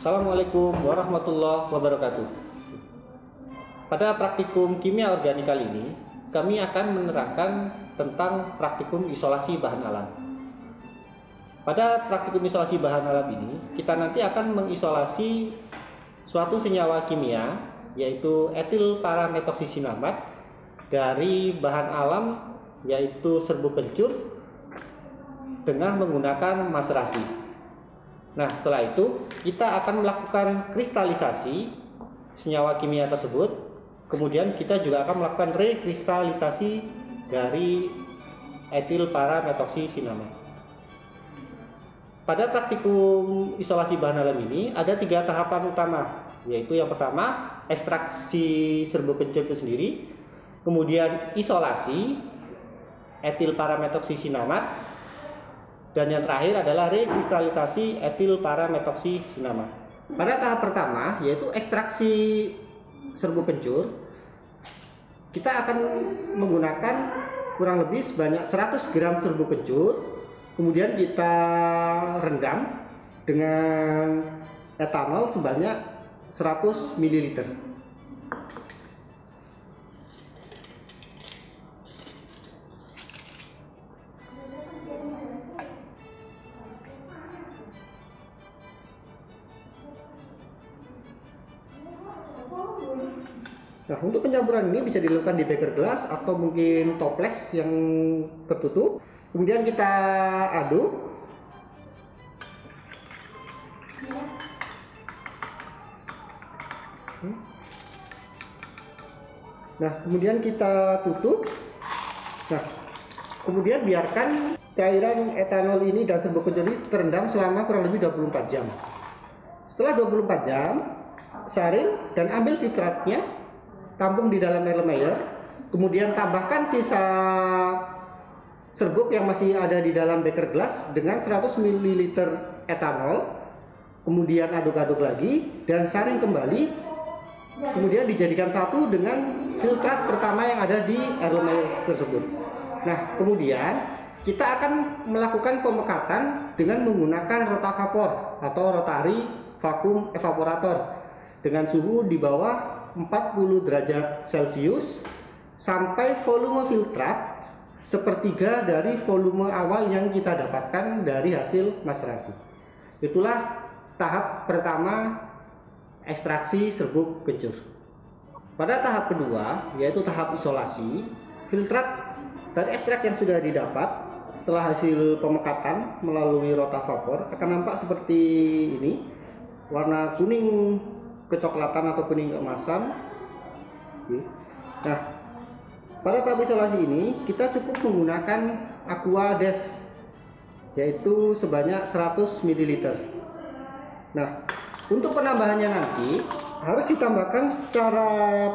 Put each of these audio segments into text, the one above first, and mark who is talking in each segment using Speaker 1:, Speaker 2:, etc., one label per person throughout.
Speaker 1: Assalamualaikum warahmatullahi wabarakatuh. Pada praktikum kimia organik kali ini, kami akan menerangkan tentang praktikum isolasi bahan alam. Pada praktikum isolasi bahan alam ini, kita nanti akan mengisolasi suatu senyawa kimia, yaitu etil parametoksisinamat, dari bahan alam, yaitu serbuk kencur, dengan menggunakan maserasi. Nah, setelah itu kita akan melakukan kristalisasi senyawa kimia tersebut. Kemudian kita juga akan melakukan rekristalisasi dari etil parametoksisinamat. Pada praktikum isolasi bahan alam ini ada 3 tahapan utama, yaitu yang pertama ekstraksi serbuk kencur itu sendiri, kemudian isolasi etil parametoksisinamat, dan yang terakhir adalah rekristalisasi etil parametoksisinamat. Pada tahap pertama, yaitu ekstraksi serbuk kencur, kita akan menggunakan kurang lebih sebanyak 100 gram serbuk kencur. Kemudian kita rendam dengan etanol sebanyak 100 ml. Nah, untuk pencampuran ini bisa dilakukan di beker gelas atau mungkin toples yang tertutup. Kemudian kita aduk. Nah, kemudian kita tutup. Nah, kemudian biarkan cairan etanol ini dan serbuk kencur ini terendam selama kurang lebih 24 jam. Setelah 24 jam, saring dan ambil filtratnya, tampung di dalam Erlenmeyer, kemudian tambahkan sisa serbuk yang masih ada di dalam beker gelas dengan 100 ml etanol, kemudian aduk-aduk lagi dan saring kembali, kemudian dijadikan satu dengan filtrat pertama yang ada di Erlenmeyer tersebut. Nah, kemudian kita akan melakukan pemekatan dengan menggunakan rotavapor atau rotary vacuum evaporator dengan suhu di bawah 40 derajat Celcius sampai volume filtrat sepertiga dari volume awal yang kita dapatkan dari hasil maserasi. Itulah tahap pertama ekstraksi serbuk kencur. Pada tahap kedua, yaitu tahap isolasi, filtrat dari ekstrak yang sudah didapat setelah hasil pemekatan melalui rotavapor akan nampak seperti ini, warna kuning kecoklatan atau kuning keemasan. Nah, pada tahap isolasi ini kita cukup menggunakan aqua des, yaitu sebanyak 100 ml. Nah, untuk penambahannya nanti harus ditambahkan secara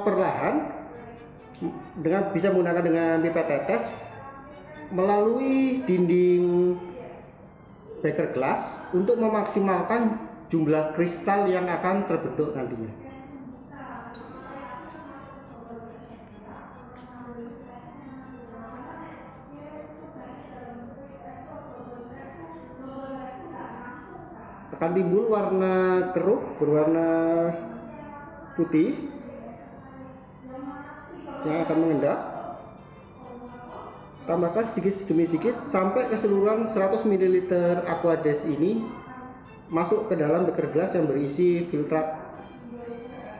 Speaker 1: perlahan dengan bisa menggunakan dengan pipet tetes melalui dinding beker gelas untuk memaksimalkan jumlah kristal yang akan terbentuk nantinya. Akan timbul warna keruh berwarna putih yang akan mengendap. Tambahkan sedikit demi sedikit sampai keseluruhan 100 ml aqua des ini masuk ke dalam beker gelas yang berisi filtrat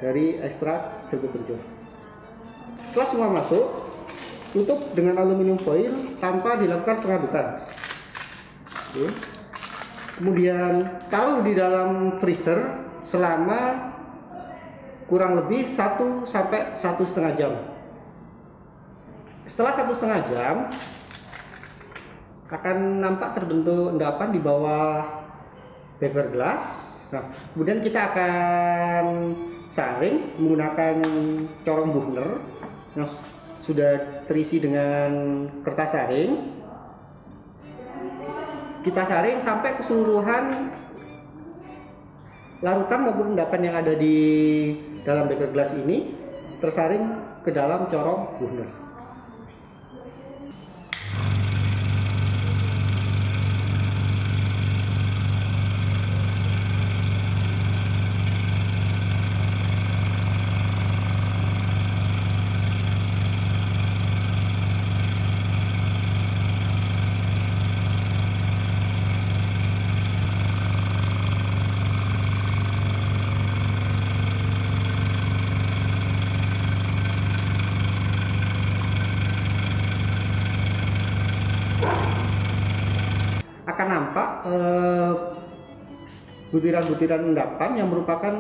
Speaker 1: dari ekstrak serbuk kencur. Setelah semua masuk, tutup dengan aluminium foil tanpa dilakukan pengadukan. Kemudian taruh di dalam freezer selama kurang lebih 1 sampai 1,5 jam. Setelah 1,5 jam akan nampak terbentuk endapan di bawah beker gelas. Nah, kemudian kita akan saring menggunakan corong Buchner yang sudah terisi dengan kertas saring. Kita saring sampai keseluruhan larutan maupun endapan yang ada di dalam beker gelas ini tersaring ke dalam corong Buchner. butiran-butiran endapan yang merupakan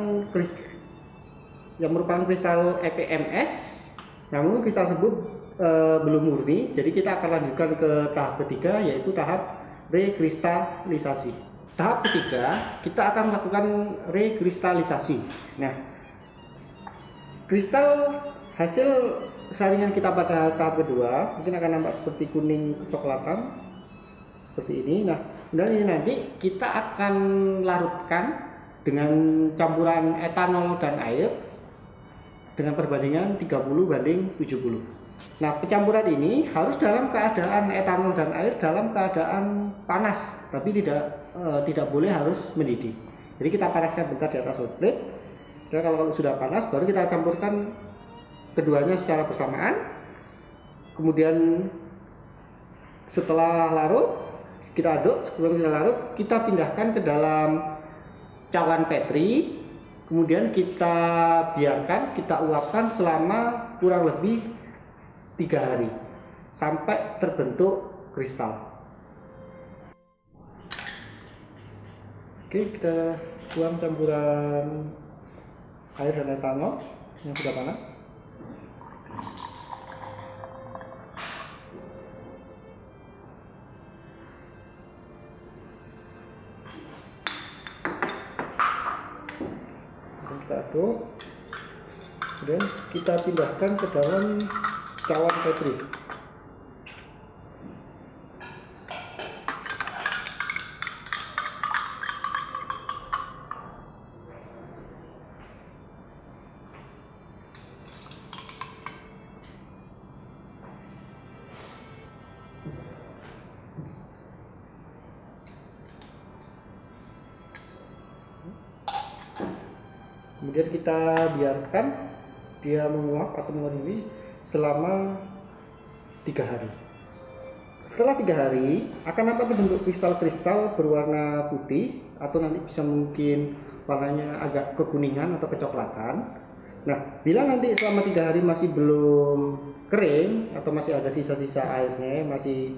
Speaker 1: kristal EPMS. Namun kristal tersebut belum murni, jadi kita akan lanjutkan ke tahap ketiga, yaitu tahap rekristalisasi. Tahap ketiga kita akan melakukan rekristalisasi. Nah, kristal hasil saringan kita pada tahap kedua mungkin akan nampak seperti kuning kecoklatan seperti ini. Nah, dan ini nanti kita akan larutkan dengan campuran etanol dan air dengan perbandingan 30:70. Nah, pencampuran ini harus dalam keadaan etanol dan air dalam keadaan panas, tapi tidak boleh harus mendidih. Jadi kita panaskan bentar di atas hot plate. Dan kalau sudah panas, baru kita campurkan keduanya secara bersamaan. Kemudian setelah larut, kita aduk. Sebelum kita larut, kita pindahkan ke dalam cawan Petri. Kemudian kita biarkan, kita uapkan selama kurang lebih 3 hari sampai terbentuk kristal. Oke, kita tuang campuran air dan etanol yang sudah panas. Kita aduk, kemudian kita pindahkan ke dalam cawan Petri. Kemudian kita biarkan dia menguap atau mengendui selama 3 hari. Setelah 3 hari akan nampak bentuk kristal-kristal berwarna putih atau nanti bisa mungkin warnanya agak kekuningan atau kecoklatan. Nah, bila nanti selama 3 hari masih belum kering atau masih ada sisa-sisa airnya masih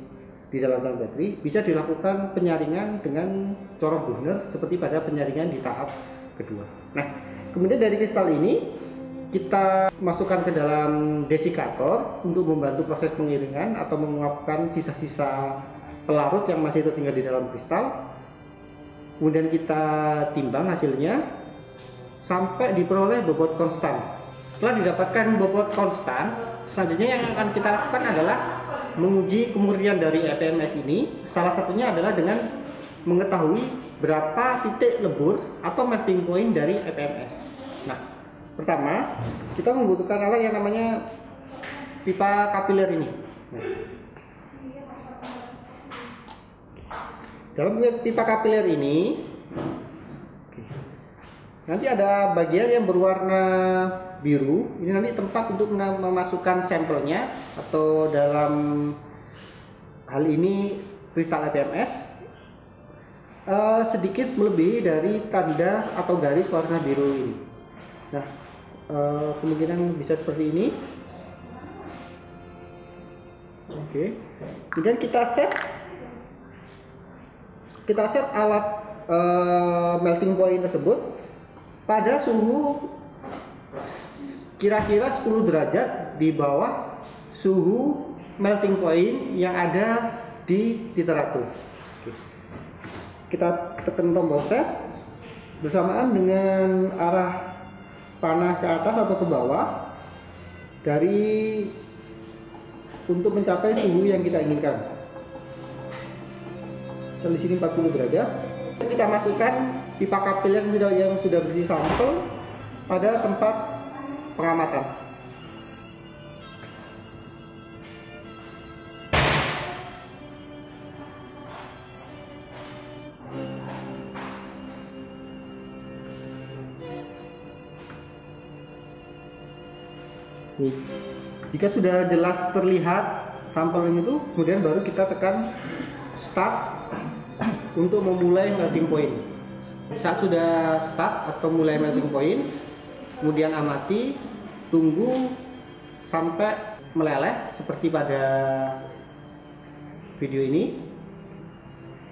Speaker 1: di dalam cawan Petri, bisa dilakukan penyaringan dengan corong Brunner seperti pada penyaringan di tahap kedua. Nah, kemudian dari kristal ini kita masukkan ke dalam desikator untuk membantu proses pengiringan atau menguapkan sisa-sisa pelarut yang masih tertinggal di dalam kristal. Kemudian kita timbang hasilnya sampai diperoleh bobot konstan. Setelah didapatkan bobot konstan, selanjutnya yang akan kita lakukan adalah menguji kemurnian dari EPMS ini. Salah satunya adalah dengan mengetahui berapa titik lebur atau melting point dari EPMS. Nah, pertama kita membutuhkan alat yang namanya pipa kapiler ini. Nah, dalam pipa kapiler ini nanti ada bagian yang berwarna biru. Ini nanti tempat untuk memasukkan sampelnya, atau dalam hal ini kristal EPMS sedikit melebihi dari tanda atau garis warna biru ini. Nah, kemungkinan bisa seperti ini. Oke. Kemudian kita set alat melting point tersebut pada suhu kira-kira 10 derajat di bawah suhu melting point yang ada di literatur. Oke. Kita tekan tombol set bersamaan dengan arah panah ke atas atau ke bawah untuk mencapai suhu yang kita inginkan. Dan di sini 40 derajat. Kita masukkan pipa kapiler yang sudah berisi sampel pada tempat pengamatan. Nih, jika sudah jelas terlihat sampel itu, kemudian baru kita tekan start untuk memulai melting point. Saat sudah start atau mulai melting point, kemudian amati, tunggu sampai meleleh seperti pada video ini.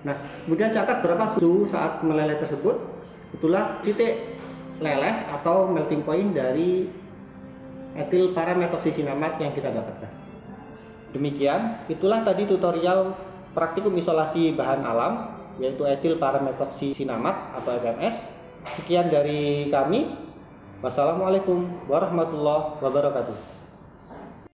Speaker 1: Nah, kemudian catat berapa suhu saat meleleh tersebut. Itulah titik leleh atau melting point dari etil parametoksisinamat yang kita dapatkan. Demikian, itulah tadi tutorial praktikum isolasi bahan alam, yaitu etil parametoksisinamat atau FMS. Sekian dari kami. Wassalamualaikum warahmatullahi wabarakatuh.